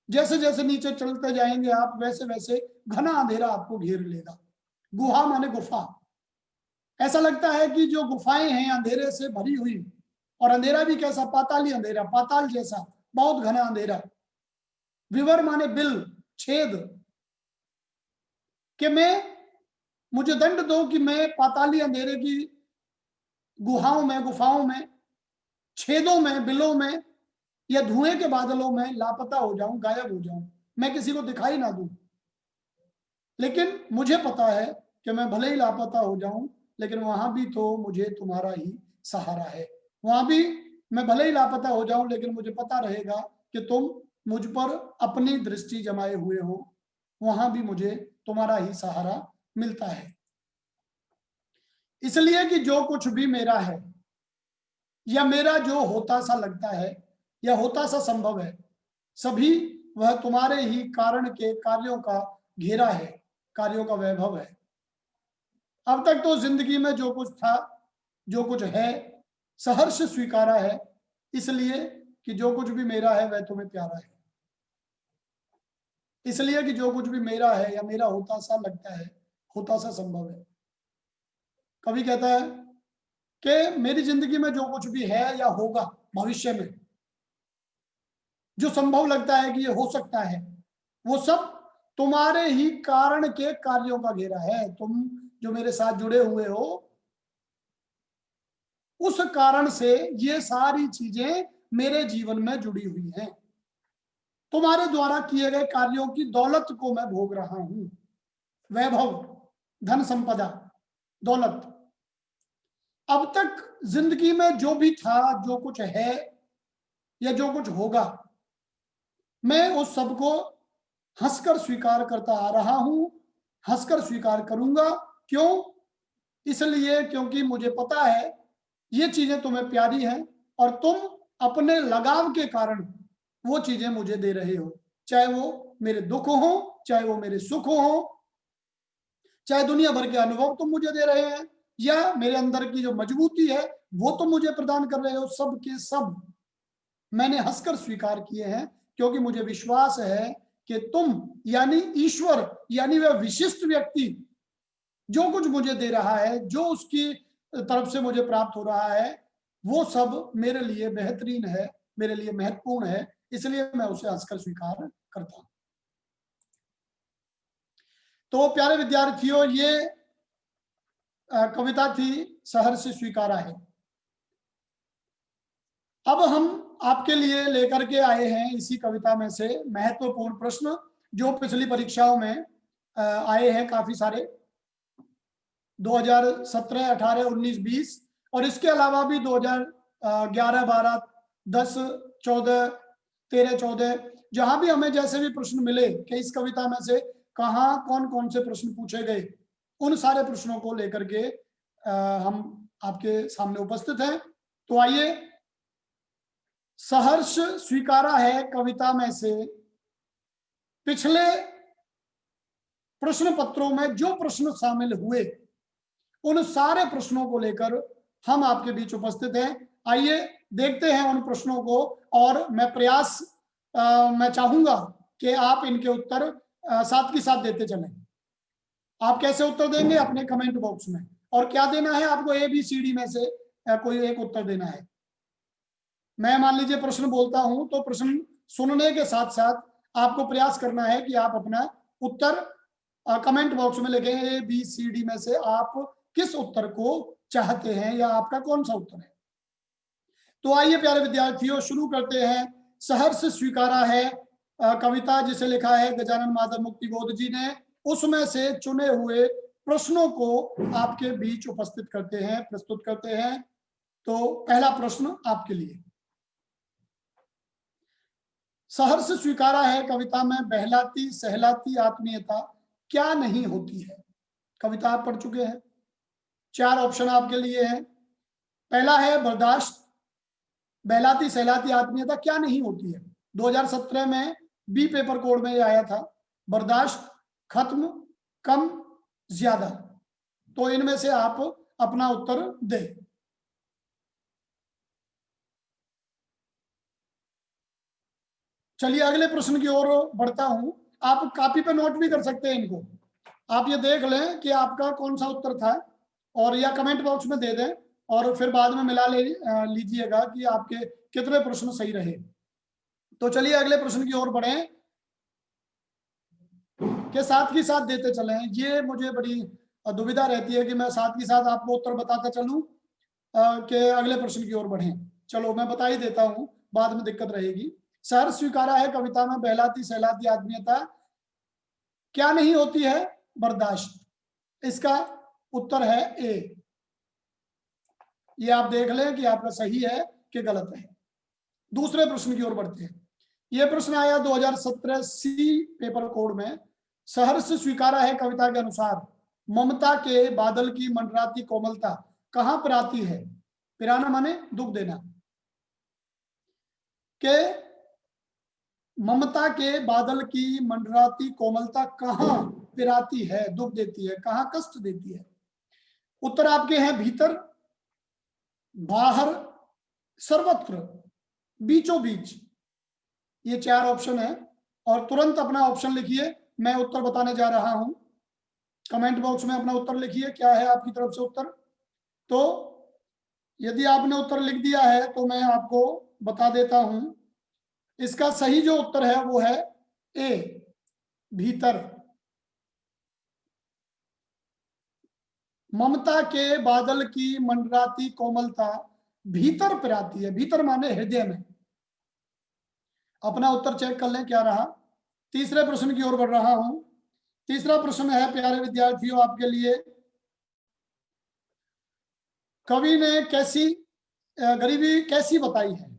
जैसे जैसे नीचे चलते जाएंगे आप वैसे वैसे घना अंधेरा आपको घेर लेगा। गुहा माने गुफा, ऐसा लगता है कि जो गुफाएं हैं अंधेरे से भरी हुई, और अंधेरा भी कैसा? पाताली अंधेरा, पाताल जैसा बहुत घना अंधेरा। विवर माने बिल, छेद, कि मुझे दंड दो कि मैं पाताली अंधेरे की गुहाओं में, गुफाओं में, छेदों में, बिलों में, या धुएं के बादलों में लापता हो जाऊं, गायब हो जाऊं, मैं किसी को दिखाई ना दूं। लेकिन मुझे पता है कि मैं भले ही लापता हो जाऊं, लेकिन वहां भी तो मुझे तुम्हारा ही सहारा है। वहां भी मैं भले ही लापता हो जाऊं, लेकिन मुझे पता रहेगा कि तुम मुझ पर अपनी दृष्टि जमाए हुए हो, वहां भी मुझे तुम्हारा ही सहारा मिलता है। इसलिए कि जो कुछ भी मेरा है, या मेरा जो होता सा लगता है, या होता सा संभव है, सभी वह तुम्हारे ही कारण के कार्यों का घेरा है, कार्यों का वैभव है। अब तक तो जिंदगी में जो कुछ था, जो कुछ है, सहर्ष स्वीकारा है, इसलिए कि जो कुछ भी मेरा है वह तुम्हें प्यारा है। इसलिए कि जो कुछ भी मेरा है या मेरा होता सा लगता है, होता सा संभव है। कवि कहता है कि मेरी जिंदगी में जो कुछ भी है या होगा भविष्य में, जो संभव लगता है कि ये हो सकता है, वो सब तुम्हारे ही कारण के कार्यों का घेरा है। तुम जो मेरे साथ जुड़े हुए हो, उस कारण से ये सारी चीजें मेरे जीवन में जुड़ी हुई हैं। तुम्हारे द्वारा किए गए कार्यों की दौलत को मैं भोग रहा हूं। वैभव, धन संपदा, दौलत। अब तक जिंदगी में जो भी था, जो कुछ है या जो कुछ होगा, मैं उस सबको हंसकर स्वीकार करता आ रहा हूं, हंसकर स्वीकार करूंगा। क्यों? इसलिए क्योंकि मुझे पता है ये चीजें तुम्हें प्यारी हैं और तुम अपने लगाव के कारण वो चीजें मुझे दे रहे हो, चाहे वो मेरे दुख हो, चाहे वो मेरे सुख हो, चाहे दुनिया भर के अनुभव तुम मुझे दे रहे हैं, या मेरे अंदर की जो मजबूती है वो तुम मुझे प्रदान कर रहे हो। सब के सब मैंने हंसकर स्वीकार किए हैं, क्योंकि मुझे विश्वास है कि तुम यानी ईश्वर, यानी वह विशिष्ट व्यक्ति जो कुछ मुझे दे रहा है, जो उसकी तरफ से मुझे प्राप्त हो रहा है, वो सब मेरे लिए बेहतरीन है, मेरे लिए महत्वपूर्ण है, इसलिए मैं उसे हंसकर स्वीकार करता हूं। तो प्यारे विद्यार्थियों, ये कविता थी सहर्ष स्वीकारा है। अब हम आपके लिए लेकर के आए हैं इसी कविता में से महत्वपूर्ण प्रश्न, जो पिछली परीक्षाओं में आए हैं काफी सारे, 2017, 18, 19, 20, और इसके अलावा भी 2011, 12, 10, 14, 13, 14, जहां भी हमें जैसे भी प्रश्न मिले कि इस कविता में से कहाँ कौन कौन से प्रश्न पूछे गए, उन सारे प्रश्नों को लेकर के हम आपके सामने उपस्थित हैं। तो आइए, सहर्ष स्वीकारा है कविता में से पिछले प्रश्न पत्रों में जो प्रश्न शामिल हुए, उन सारे प्रश्नों को लेकर हम आपके बीच उपस्थित हैं। आइए देखते हैं उन प्रश्नों को, और मैं चाहूंगा कि आप इनके उत्तर साथ के साथ देते चलें। आप कैसे उत्तर देंगे? अपने कमेंट बॉक्स में। और क्या देना है आपको? ABCD में से कोई एक उत्तर देना है। मैं मान लीजिए प्रश्न बोलता हूं, तो प्रश्न सुनने के साथ साथ आपको प्रयास करना है कि आप अपना उत्तर कमेंट बॉक्स में लिखें। ABCD में से आप किस उत्तर को चाहते हैं, या आपका कौन सा उत्तर है। तो आइए प्यारे विद्यार्थियों, शुरू करते हैं। सहर्ष स्वीकारा है कविता, जिसे लिखा है गजानन माधव मुक्तिबोध जी ने, उसमें से चुने हुए प्रश्नों को आपके बीच उपस्थित करते हैं, प्रस्तुत करते हैं। तो पहला प्रश्न आपके लिए। सहर्ष स्वीकारा है कविता में बहलाती सहलाती आत्मीयता क्या नहीं होती है। कविता आप पढ़ चुके हैं, 4 ऑप्शन आपके लिए हैं। पहला है बर्दाश्त। बहलाती सहलाती आत्मीयता क्या नहीं होती है। 2017 में B पेपर कोड में ये आया था। बर्दाश्त, खत्म, कम, ज्यादा। तो इनमें से आप अपना उत्तर दें। चलिए अगले प्रश्न की ओर बढ़ता हूं। आप कॉपी पे नोट भी कर सकते हैं इनको। आप ये देख लें कि आपका कौन सा उत्तर था, और या कमेंट बॉक्स में दे दें, और फिर बाद में मिला लीजिएगा कि आपके कितने प्रश्न सही रहे। तो चलिए अगले प्रश्न की ओर बढ़ें, के साथ ही साथ देते चलें। ये मुझे बड़ी दुविधा रहती है कि मैं साथ ही साथ आपको उत्तर बताता चलूं कि अगले प्रश्न की ओर बढ़ें। चलो मैं बता ही देता हूं, बाद में दिक्कत रहेगी। सहर्ष स्वीकारा है कविता में बहलाती सहलाती आत्मीयता क्या नहीं होती है। बर्दाश्त। इसका उत्तर है A। ये आप देख लें कि आपका सही है कि गलत है। दूसरे प्रश्न की ओर बढ़ते हैं। यह प्रश्न आया 2017 C पेपर कोड में। सहर्ष स्वीकारा है कविता के अनुसार ममता के बादल की मंडराती कोमलता कहां पर आती है। पिराना माने दुख देना। के ममता के बादल की मंडराती कोमलता कहां पिराती है, दुख देती है, कहां कष्ट देती है। उत्तर आपके हैं भीतर, बाहर, सर्वत्र, बीचों बीच। ये 4 ऑप्शन है, और तुरंत अपना ऑप्शन लिखिए। मैं उत्तर बताने जा रहा हूं। कमेंट बॉक्स में अपना उत्तर लिखिए, क्या है आपकी तरफ से उत्तर। तो यदि आपने उत्तर लिख दिया है तो मैं आपको बता देता हूं, इसका सही जो उत्तर है वो है A, भीतर। ममता के बादल की मंडराती कोमलता भीतर पिराती है। भीतर माने हृदय में। अपना उत्तर चेक कर लें क्या रहा। तीसरे प्रश्न की ओर बढ़ रहा हूं। तीसरा प्रश्न है प्यारे विद्यार्थियों आपके लिए, कवि ने कैसी गरीबी कैसी बताई है।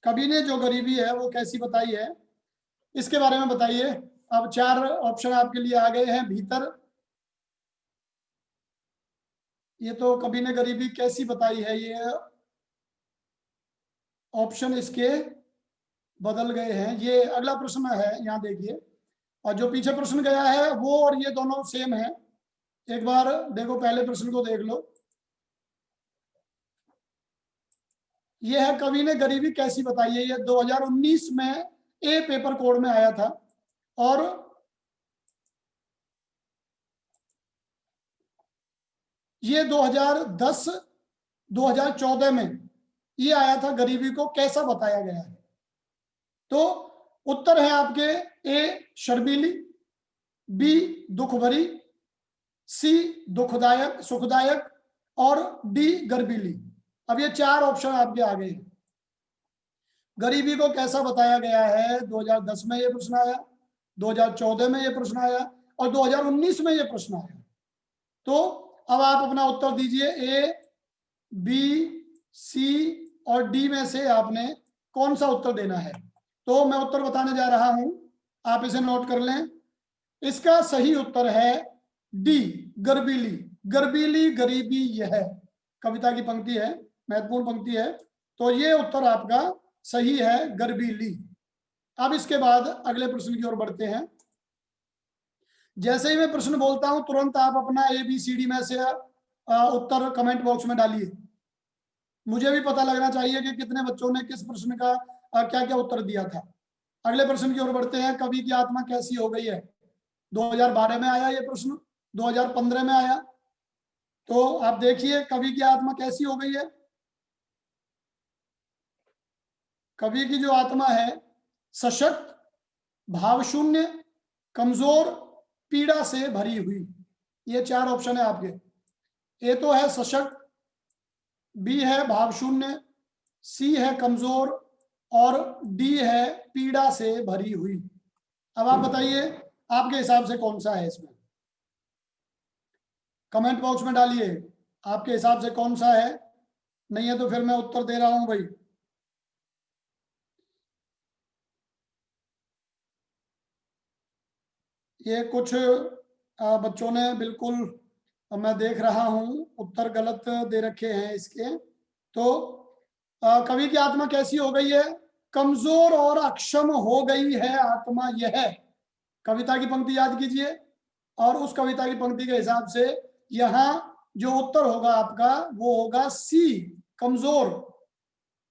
कवि ने जो गरीबी है वो कैसी बताई है, इसके बारे में बताइए। अब 4 ऑप्शन आपके लिए आ गए हैं। भीतर, ये तो कवि ने गरीबी कैसी बताई है, ये ऑप्शन इसके बदल गए हैं। ये अगला प्रश्न है, यहाँ देखिए। और जो पीछे प्रश्न गया है वो और ये दोनों सेम है। एक बार देखो, पहले प्रश्न को देख लो। ये है कवि ने गरीबी कैसी बताई है। ये 2019 में ए पेपर कोड में आया था। और ये 2010 2014 में ये आया था, गरीबी को कैसा बताया गया है। तो उत्तर है आपके ए शर्मीली, बी दुख भरी, सी दुखदायक सुखदायक, और डी गर्बीली। अब ये 4 ऑप्शन आपके आ गए हैं। गरीबी को कैसा बताया गया है, 2010 में ये प्रश्न आया, 2014 में ये प्रश्न आया, और 2019 में ये प्रश्न आया। तो अब आप अपना उत्तर दीजिए। ए, बी, सी और डी में से आपने कौन सा उत्तर देना है। तो मैं उत्तर बताने जा रहा हूं, आप इसे नोट कर लें। इसका सही उत्तर है डी, गर्बीली। गर्बीली गरीबी यह कविता की पंक्ति है, महत्वपूर्ण पंक्ति है। तो ये उत्तर आपका सही है, गर्बीली। अब इसके बाद अगले प्रश्न की ओर बढ़ते हैं। जैसे ही मैं प्रश्न बोलता हूं तुरंत आप अपना ABCD में से उत्तर कमेंट बॉक्स में डालिए। मुझे भी पता लगना चाहिए कि कितने बच्चों ने किस प्रश्न का क्या क्या उत्तर दिया था। अगले प्रश्न की ओर बढ़ते हैं। कवि की आत्मा कैसी हो गई है। 2012 में आया ये प्रश्न, 2015 में आया। तो आप देखिए कवि की आत्मा कैसी हो गई है। कवि की जो आत्मा है, सशक्त, भावशून्य, कमजोर, पीड़ा से भरी हुई। ये 4 ऑप्शन है आपके। ए तो है सशक्त, बी है भावशून्य, सी है कमजोर, और डी है पीड़ा से भरी हुई। अब आप बताइए आपके हिसाब से कौन सा है इसमें, कमेंट बॉक्स में डालिए। आपके हिसाब से कौन सा है, नहीं है तो फिर मैं उत्तर दे रहा हूं भाई। ये कुछ बच्चों ने बिल्कुल, मैं देख रहा हूं, उत्तर गलत दे रखे हैं इसके। तो कवि की आत्मा कैसी हो गई है, कमजोर और अक्षम हो गई है आत्मा यह। कविता की पंक्ति याद कीजिए, और उस कविता की पंक्ति के हिसाब से यहाँ जो उत्तर होगा आपका वो होगा सी, कमजोर।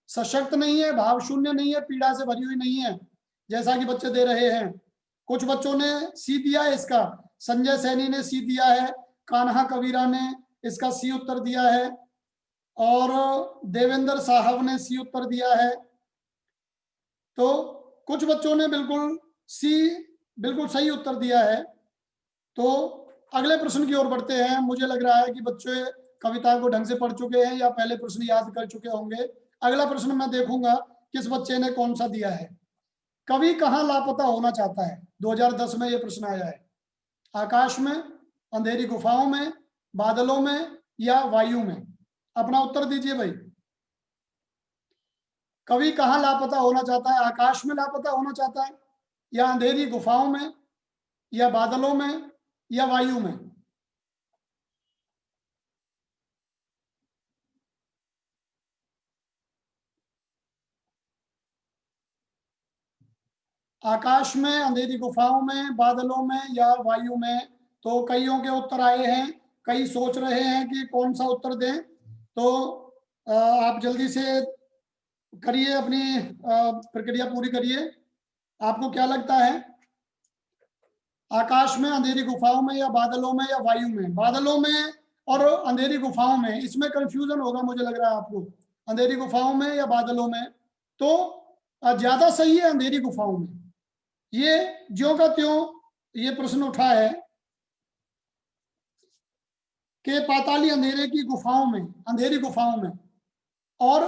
सशक्त नहीं है, भाव शून्य नहीं है, पीड़ा से भरी हुई नहीं है, जैसा कि बच्चे दे रहे हैं। कुछ बच्चों ने सी दिया है इसका, संजय सैनी ने सी दिया है, कान्हा कबीरा ने इसका सी उत्तर दिया है, और देवेंद्र साहब ने सी उत्तर दिया है। तो कुछ बच्चों ने बिल्कुल सी, बिल्कुल सही उत्तर दिया है। तो अगले प्रश्न की ओर बढ़ते हैं। मुझे लग रहा है कि बच्चे कविता को ढंग से पढ़ चुके हैं या पहले प्रश्न याद कर चुके होंगे। अगला प्रश्न मैं देखूंगा किस बच्चे ने कौन सा दिया है। कवि कहाँ लापता होना चाहता है, 2010 में यह प्रश्न आया है। आकाश में, अंधेरी गुफाओं में, बादलों में, या वायु में। अपना उत्तर दीजिए भाई। कवि कहाँ लापता होना चाहता है, आकाश में लापता होना चाहता है, या अंधेरी गुफाओं में, या बादलों में, या वायु में। आकाश में, अंधेरी गुफाओं में, बादलों में, या वायु में। तो कईयों के उत्तर आए हैं, कई सोच रहे हैं कि कौन सा उत्तर दें। तो आप जल्दी से करिए, अपनी प्रक्रिया पूरी करिए। आपको क्या लगता है, आकाश में, अंधेरी गुफाओं में, या बादलों में, या वायु में। बादलों में और अंधेरी गुफाओं में, इसमें कंफ्यूजन होगा मुझे लग रहा है आपको, अंधेरी गुफाओं में या बादलों में। तो ज्यादा सही है अंधेरी गुफाओं में। ये ज्यों का त्यों ये प्रश्न उठा है। के पाताली अंधेरे की गुफाओं में, अंधेरी गुफाओं में। और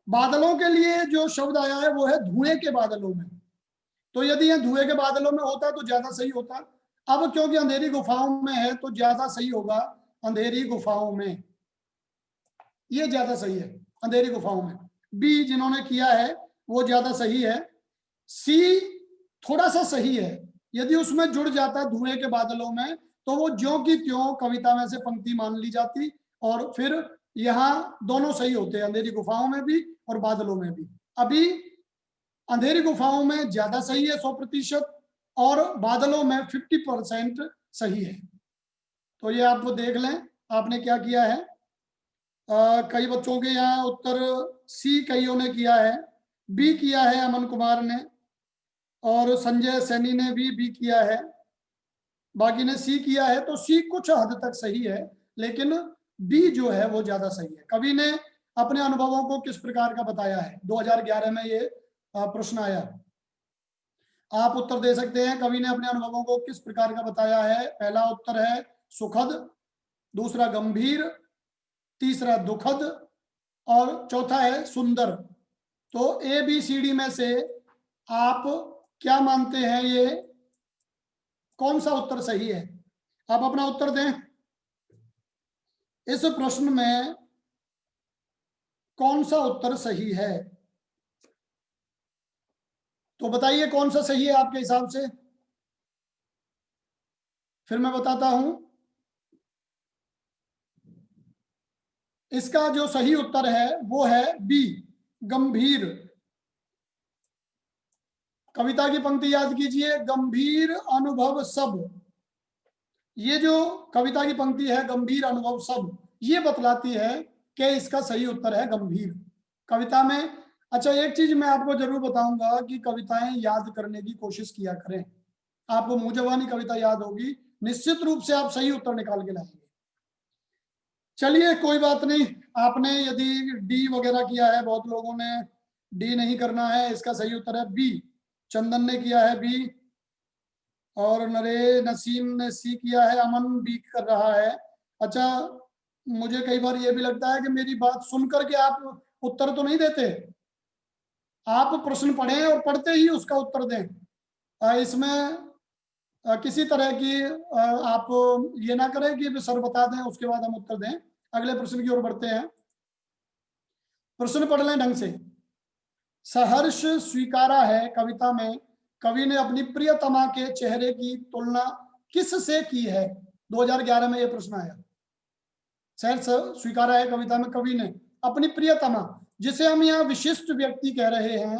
बादलों के लिए जो शब्द आया है वो है धुएं के बादलों में। तो यदि यह धुएं के बादलों में होता तो ज्यादा सही होता। अब क्योंकि अंधेरी गुफाओं में है तो ज्यादा सही होगा अंधेरी गुफाओं में, ये ज्यादा सही है, अंधेरी गुफाओं में। बी जिन्होंने किया है वो ज्यादा सही है। सी थोड़ा सा सही है, यदि उसमें जुड़ जाता धुएं के बादलों में तो वो ज्यों की त्यों कविता में से पंक्ति मान ली जाती, और फिर यहाँ दोनों सही होते हैं, अंधेरी गुफाओं में भी और बादलों में भी। अभी अंधेरी गुफाओं में ज्यादा सही है 100%, और बादलों में 50% सही है। तो ये आप देख लें आपने क्या किया है। कई बच्चों के यहाँ उत्तर सी कईयों ने किया है, बी किया है अमन कुमार ने, और संजय सैनी ने भी बी किया है, बाकी ने सी किया है। तो सी कुछ हद तक सही है, लेकिन बी जो है वो ज्यादा सही है। कवि ने अपने अनुभवों को किस प्रकार का बताया है, 2011 में ये प्रश्न आया। आप उत्तर दे सकते हैं, कवि ने अपने अनुभवों को किस प्रकार का बताया है। पहला उत्तर है सुखद, दूसरा गंभीर, तीसरा दुखद, और चौथा है सुंदर। तो ए बी सी डी में से आप क्या मानते हैं, ये कौन सा उत्तर सही है? आप अपना उत्तर दें। इस प्रश्न में कौन सा उत्तर सही है? तो बताइए कौन सा सही है आपके हिसाब से। फिर मैं बताता हूं, इसका जो सही उत्तर है वो है बी, गंभीर। कविता की पंक्ति याद कीजिए, गंभीर अनुभव सब। ये जो कविता की पंक्ति है गंभीर अनुभव सब, ये बतलाती है कि इसका सही उत्तर है गंभीर। कविता में, अच्छा एक चीज मैं आपको जरूर बताऊंगा कि कविताएं याद करने की कोशिश किया करें। आपको मुंह जबानी कविता याद होगी, निश्चित रूप से आप सही उत्तर निकाल के लाएंगे। चलिए कोई बात नहीं, आपने यदि डी वगैरह किया है, बहुत लोगों ने डी नहीं करना है, इसका सही उत्तर है बी। चंदन ने किया है बी, और नरे नसीम ने सी किया है, अमन बी कर रहा है। अच्छा, मुझे कई बार ये भी लगता है कि मेरी बात सुन करके आप उत्तर तो नहीं देते, आप प्रश्न पढ़ें और पढ़ते ही उसका उत्तर दें। इसमें किसी तरह की आप ये ना करें कि सर बता दें उसके बाद हम उत्तर दें। अगले प्रश्न की ओर बढ़ते हैं। प्रश्न पढ़ लें ढंग से। सहर्ष स्वीकारा है कविता में कवि ने अपनी प्रियतमा के चेहरे की तुलना किस से की है? 2011 में यह प्रश्न आया। सहर्ष स्वीकारा है कविता में कवि ने अपनी प्रियतमा, जिसे हम यहाँ विशिष्ट व्यक्ति कह रहे हैं,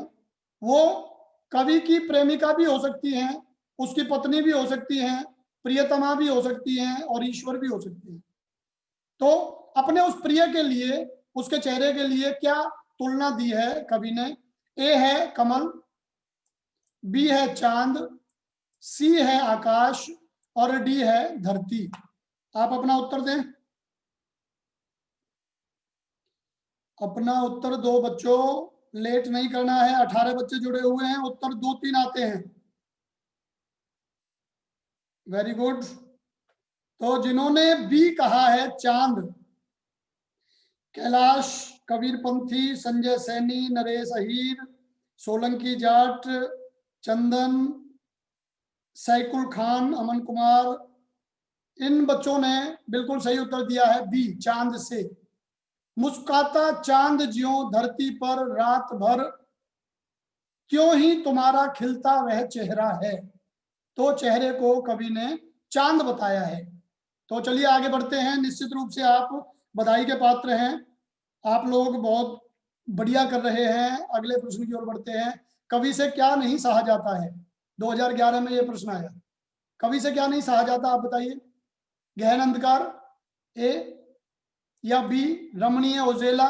वो कवि की प्रेमिका भी हो सकती हैं, उसकी पत्नी भी हो सकती हैं, प्रियतमा भी हो सकती हैं, और ईश्वर भी हो सकती हैं। तो अपने उस प्रिय के लिए, उसके चेहरे के लिए क्या तुलना दी है कवि ने? ए है कमल, बी है चांद, सी है आकाश, और डी है धरती। आप अपना उत्तर दें। अपना उत्तर दो बच्चों, लेट नहीं करना है। 18 बच्चे जुड़े हुए हैं, उत्तर 2-3 आते हैं। Very good. तो जिन्होंने बी कहा है चांद, कैलाश कबीरपंथी, संजय सैनी, नरेश अहीर, सोलंकी जाट, चंदन, सैकुल खान, अमन कुमार, इन बच्चों ने बिल्कुल सही उत्तर दिया है बी, चांद से। मुस्काता चांद ज्यों धरती पर रात भर, क्यों ही तुम्हारा खिलता वह चेहरा है। तो चेहरे को कवि ने चांद बताया है। तो चलिए आगे बढ़ते हैं। निश्चित रूप से आप बधाई के पात्र हैं, आप लोग बहुत बढ़िया कर रहे हैं। अगले प्रश्न की ओर बढ़ते हैं। कवि से क्या नहीं सहा जाता है? 2011 में यह प्रश्न आया, कवि से क्या नहीं सहा जाता, आप बताइए। गहन अंधकार, ए, या बी रमणीय उजाला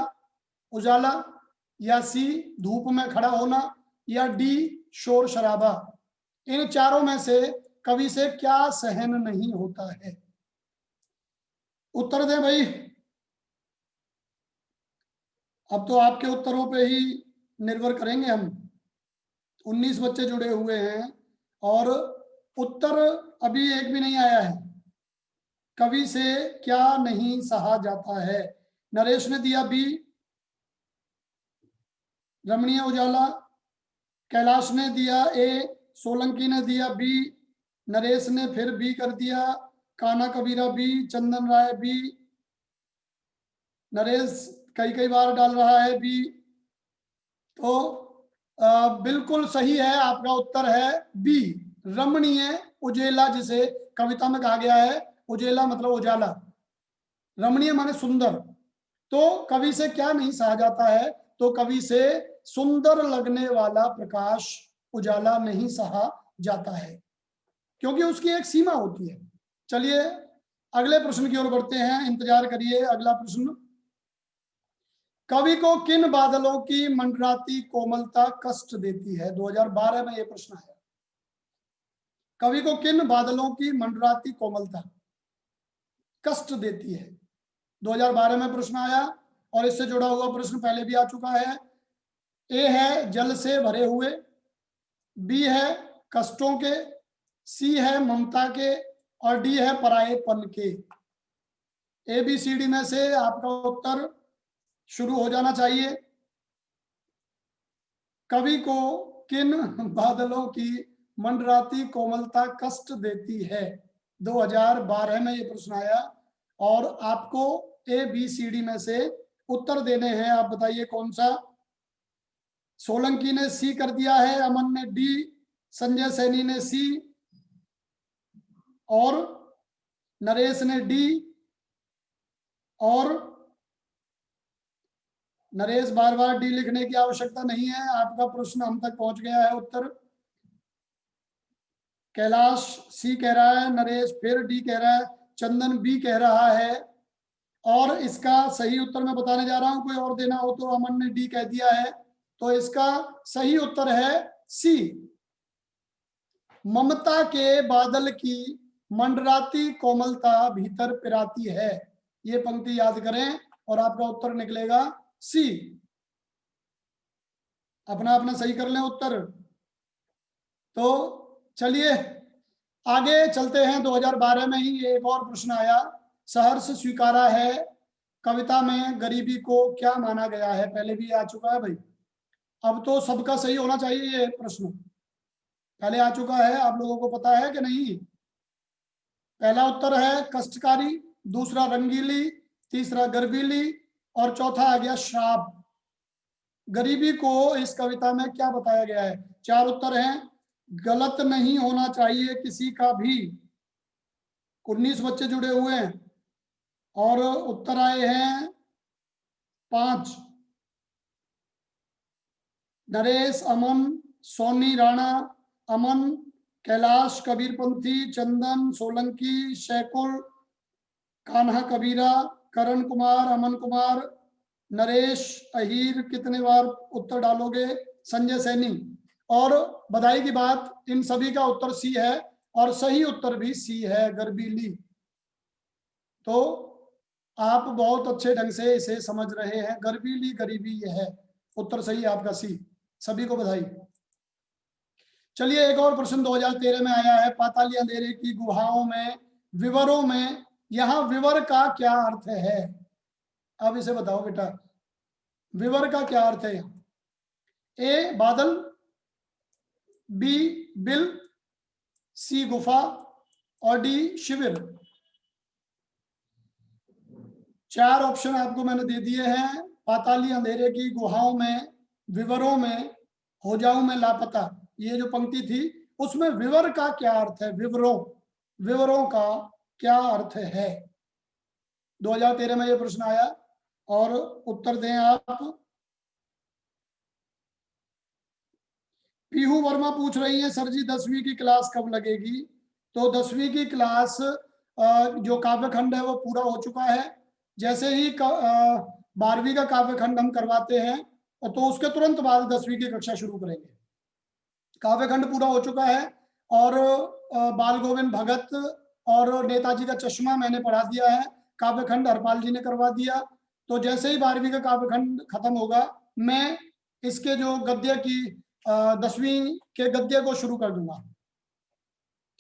उजाला, या सी धूप में खड़ा होना, या डी शोर शराबा। इन चारों में से कवि से क्या सहन नहीं होता है? उत्तर दें भाई। अब तो आपके उत्तरों पे ही निर्भर करेंगे हम। 19 बच्चे जुड़े हुए हैं और उत्तर अभी एक भी नहीं आया है। कवि से क्या नहीं सहा जाता है? नरेश ने दिया बी, रमणीय उजाला। कैलाश ने दिया ए, सोलंकी ने दिया बी, नरेश ने फिर बी कर दिया, कान्हा कबीरा बी, चंदन राय बी, नरेश कई कई बार डाल रहा है बी। तो बिल्कुल सही है, आपका उत्तर है बी, रमणीय उजेला, जिसे कविता में कहा गया है। उजेला मतलब उजाला, रमणीय माने सुंदर। तो कवि से क्या नहीं सहा जाता है? तो कवि से सुंदर लगने वाला प्रकाश, उजाला नहीं सहा जाता है, क्योंकि उसकी एक सीमा होती है। चलिए अगले प्रश्न की ओर बढ़ते हैं, इंतजार करिए। अगला प्रश्न, कवि को किन बादलों की मंडराती कोमलता कष्ट देती है? 2012 में यह प्रश्न आया। कवि को किन बादलों की मंडराती कोमलता कष्ट देती है? 2012 में प्रश्न आया, और इससे जुड़ा हुआ प्रश्न पहले भी आ चुका है। ए है जल से भरे हुए, बी है कष्टों के, सी है ममता के, और डी है परायेपन के। ए बी सी डी में से आपका उत्तर शुरू हो जाना चाहिए। कवि को किन बादलों की मंडराती कोमलता कष्ट देती है? 2012 में ये प्रश्न आया, और आपको ए बी सी डी में से उत्तर देने हैं। आप बताइए कौन सा? सोलंकी ने सी कर दिया है, अमन ने डी, संजय सैनी ने सी, और नरेश ने डी, और नरेश बार बार डी लिखने की आवश्यकता नहीं है, आपका प्रश्न हम तक पहुंच गया है उत्तर। कैलाश सी कह रहा है, नरेश फिर डी कह रहा है, चंदन बी कह रहा है, और इसका सही उत्तर मैं बताने जा रहा हूं, कोई और देना हो तो। अमन ने डी कह दिया है, तो इसका सही उत्तर है सी, ममता के बादल की मंडराती कोमलता भीतर पिराती है। ये पंक्ति याद करें और आपका उत्तर निकलेगा सी। अपना अपना सही कर लें उत्तर। तो चलिए आगे चलते हैं। 2012 में ही एक और प्रश्न आया, सहर्ष स्वीकारा है कविता में गरीबी को क्या माना गया है? पहले भी आ चुका है भाई, अब तो सबका सही होना चाहिए। ये प्रश्न पहले आ चुका है, आप लोगों को पता है कि नहीं? पहला उत्तर है कष्टकारी, दूसरा रंगीली, तीसरा गर्वीली, और चौथा आ गया श्राप। गरीबी को इस कविता में क्या बताया गया है? चार उत्तर हैं। गलत नहीं होना चाहिए किसी का भी, 19 बच्चे जुड़े हुए हैं, और उत्तर आए हैं 5। नरेश, अमन, सोनी राणा, अमन, कैलाश, कबीरपंथी, चंदन, सोलंकी, शैकुल, कान्हा कबीरा, करण कुमार, अमन कुमार, नरेश, अहीर। कितने बार उत्तर डालोगे? संजय सैनी। और बधाई की बात, इन सभी का उत्तर सी है, और सही उत्तर भी सी है, गर्बीली। तो आप बहुत अच्छे ढंग से इसे समझ रहे हैं। गर्बीली गरीबी ये है, उत्तर सही है आपका सी। सभी को बधाई। चलिए एक और प्रश्न 2013 में आया है, पाताली अंधेरे की गुहाओं में विवरों में, यहां विवर का क्या अर्थ है? अब इसे बताओ बेटा, विवर का क्या अर्थ है? ए बादल, बी बिल, सी गुफा, और डी शिविर। 4 ऑप्शन आपको मैंने दे दिए हैं। पाताली अंधेरे की गुहाओं में, विवरों में, हो जाऊं मैं लापता, ये जो पंक्ति थी उसमें विवर का क्या अर्थ है? विवरों, विवरों का क्या अर्थ है? 2013 में यह प्रश्न आया, और उत्तर दें आप। पीहू वर्मा पूछ रही है, सर जी 10वीं की क्लास कब लगेगी? तो 10वीं की क्लास जो काव्यखंड है वो पूरा हो चुका है। जैसे ही 12वीं का काव्यखंड हम करवाते हैं, तो उसके तुरंत बाद 10वीं की कक्षा शुरू करेंगे। काव्यखंड पूरा हो चुका है, और बाल गोविंद भगत और नेताजी का चश्मा मैंने पढ़ा दिया है। काव्यखंड हरपाल जी ने करवा दिया। तो जैसे ही 12वीं का काव्यखंड खत्म होगा, मैं इसके जो गद्य की 10वीं के गद्य को शुरू कर दूंगा।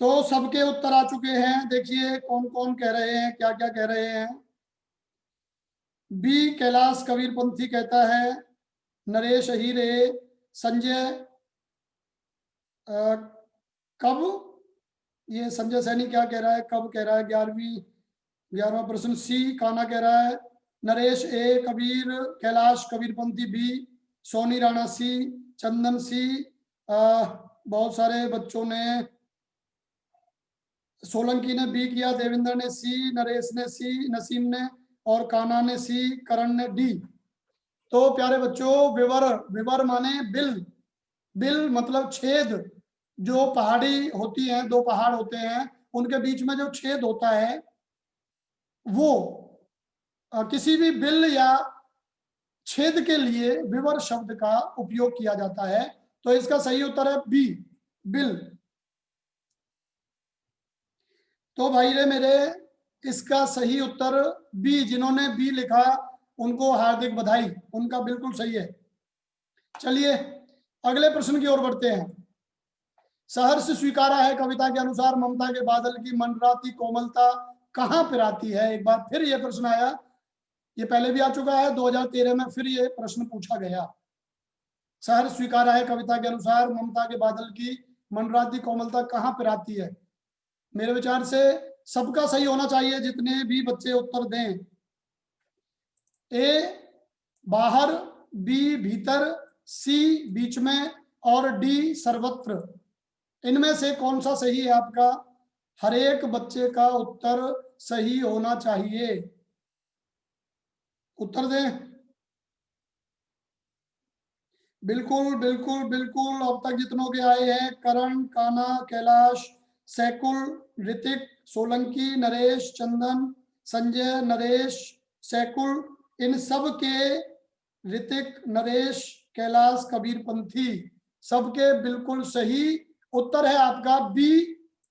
तो सबके उत्तर आ चुके हैं। देखिए कौन कौन कह रहे हैं, क्या क्या कह रहे हैं। बी कैलाश कबीरपंथी कहता है, नरेश अहीर ए, संजय कब, ये संजय सैनी क्या कह रहा है, कब कह रहा है, 11वां प्रश्न। सी काना कह रहा है, नरेश ए, कबीर कैलाश कबीरपंथी बी, सोनी राणा सी, चंदन सी, बहुत सारे बच्चों ने, सोलंकी ने बी किया, देवेंद्र ने सी, नरेश ने सी, नसीम ने और काना ने सी, करण ने डी। तो प्यारे बच्चों, विवर, विवर माने बिल, बिल मतलब छेद। जो पहाड़ी होती है, दो पहाड़ होते हैं, उनके बीच में जो छेद होता है वो किसी भी बिल या छेद के लिए विवर शब्द का उपयोग किया जाता है। तो इसका सही उत्तर है बी, बिल। तो भाई रे मेरे, इसका सही उत्तर बी, जिन्होंने बी लिखा उनको हार्दिक बधाई, उनका बिल्कुल सही है। चलिए अगले प्रश्न की ओर बढ़ते हैं। सहर्ष स्वीकारा है कविता के अनुसार ममता के बादल की मंडराती कोमलता कहां पिराती है। एक बार फिर यह प्रश्न आया, ये पहले भी आ चुका है, 2013 में फिर ये प्रश्न पूछा गया। सहर्ष स्वीकारा है कविता के अनुसार ममता के बादल की मंडराती कोमलता कहां पिराती है। मेरे विचार से सबका सही होना चाहिए, जितने भी बच्चे उत्तर दें। ए बाहर, बी भीतर, सी बीच में और डी सर्वत्र। इनमें से कौन सा सही है आपका? हर एक बच्चे का उत्तर सही होना चाहिए, उत्तर दें। बिल्कुल बिल्कुल बिल्कुल, अब तक जितनों के आए हैं, करण, काना, कैलाश, सैकुल, ऋतिक, सोलंकी, नरेश, चंदन, संजय, नरेश, सैकुल, इन सब के, ऋतिक, नरेश, कैलाश, कबीरपंथी, सबके बिल्कुल सही उत्तर है आपका बी,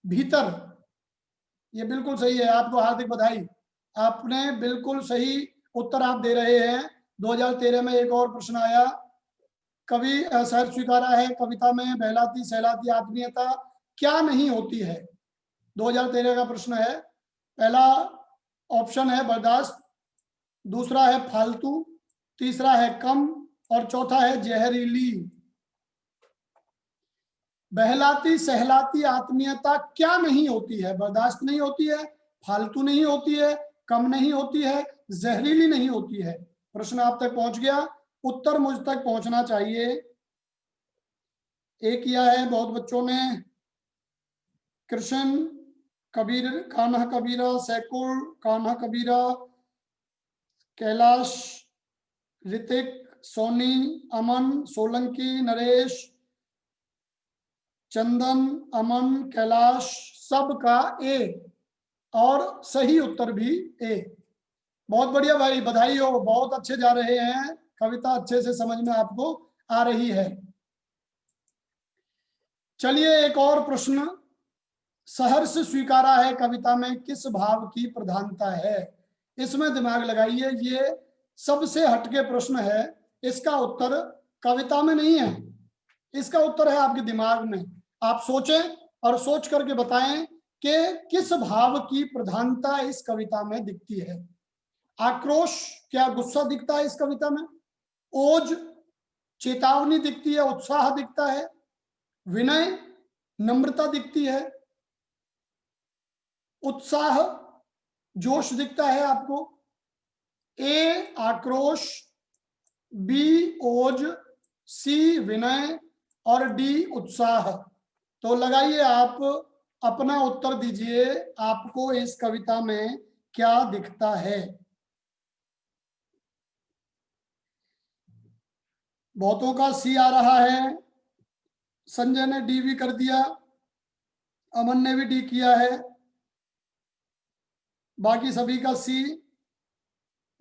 भीतर। ये बिल्कुल सही है, आपको हार्दिक बधाई, आपने बिल्कुल सही उत्तर आप दे रहे हैं। 2013 में एक और प्रश्न आया, कवि सहर्ष स्वीकारा है कविता में बहलाती सहलाती आत्मीयता क्या नहीं होती है। 2013 का प्रश्न है। पहला ऑप्शन है बर्दाश्त, दूसरा है फालतू, तीसरा है कम और चौथा है जहरीली। बहलाती सहलाती आत्मीयता क्या नहीं होती है? बर्दाश्त नहीं होती है, फालतू नहीं होती है, कम नहीं होती है, जहरीली नहीं होती है। प्रश्न आप तक पहुंच गया, उत्तर मुझ तक पहुंचना चाहिए। एक किया है बहुत बच्चों ने, कृष्ण, कबीर, कान्हा कबीरा, सैकुल, कान्हा कबीरा, कैलाश, ऋतिक, सोनी, अमन, सोलंकी, नरेश, चंदन, अमन, कैलाश, सबका ए और सही उत्तर भी ए। बहुत बढ़िया भाई, बधाई हो, बहुत अच्छे जा रहे हैं, कविता अच्छे से समझ में आपको आ रही है। चलिए एक और प्रश्न, सहर्ष स्वीकारा है कविता में किस भाव की प्रधानता है। इसमें दिमाग लगाइए, ये सबसे हटके प्रश्न है, इसका उत्तर कविता में नहीं है, इसका उत्तर है आपके दिमाग में। आप सोचें और सोच करके बताएं कि किस भाव की प्रधानता इस कविता में दिखती है। आक्रोश, क्या गुस्सा दिखता है इस कविता में? ओज, चेतावनी दिखती है, उत्साह दिखता है, विनय, नम्रता दिखती है, उत्साह, जोश दिखता है आपको। ए आक्रोश, बी ओज, सी विनय और डी उत्साह। तो लगाइए आप अपना उत्तर दीजिए, आपको इस कविता में क्या दिखता है। बहुतों का सी आ रहा है, संजय ने डी भी कर दिया, अमन ने भी डी किया है, बाकी सभी का सी,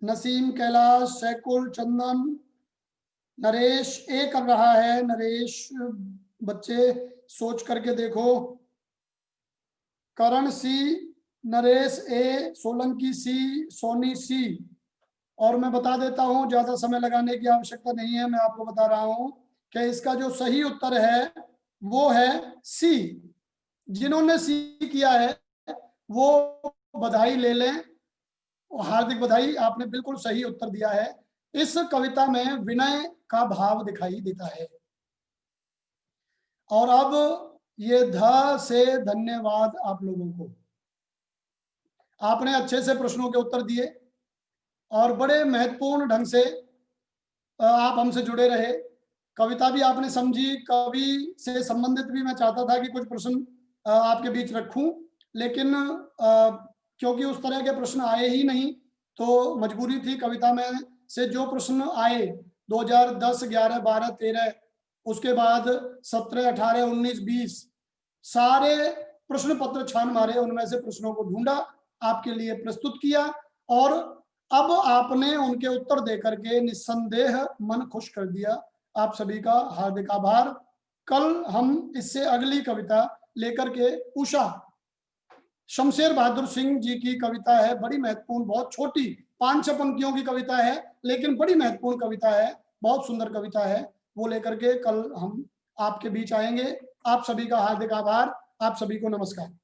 नसीम, कैलाश, सैकुल, चंदन, नरेश ए कर रहा है। नरेश, बच्चे सोच करके देखो। करण सी, नरेश ए, सोलंकी सी, सोनी सी। और मैं बता देता हूं, ज्यादा समय लगाने की आवश्यकता नहीं है, मैं आपको बता रहा हूं कि इसका जो सही उत्तर है वो है सी, जिन्होंने सी किया है वो बधाई ले लें। हार्दिक बधाई, आपने बिल्कुल सही उत्तर दिया है। इस कविता में विनय का भाव दिखाई देता है। और अब ये ध से धन्यवाद आप लोगों को। आपने अच्छे से प्रश्नों के उत्तर दिए और बड़े महत्वपूर्ण ढंग से आप हमसे जुड़े रहे। कविता भी आपने समझी, कवि से संबंधित भी मैं चाहता था कि कुछ प्रश्न आपके बीच रखूं, लेकिन क्योंकि उस तरह के प्रश्न आए ही नहीं तो मजबूरी थी। कविता में से जो प्रश्न आए 2010, 11, 12, 13, उसके बाद 17, 18, 19, 20 सारे प्रश्न पत्र छान मारे, उनमें से प्रश्नों को ढूंढा, आपके लिए प्रस्तुत किया और अब आपने उनके उत्तर देकर के निस्संदेह मन खुश कर दिया। आप सभी का हार्दिक आभार। कल हम इससे अगली कविता लेकर के उषा शमशेर बहादुर सिंह जी की कविता है, बड़ी महत्वपूर्ण, बहुत छोटी 5-6 पंक्तियों की कविता है, लेकिन बड़ी महत्वपूर्ण कविता है, बहुत सुंदर कविता है। वो लेकर के कल हम आपके बीच आएंगे। आप सभी का हार्दिक आभार। आप सभी को नमस्कार।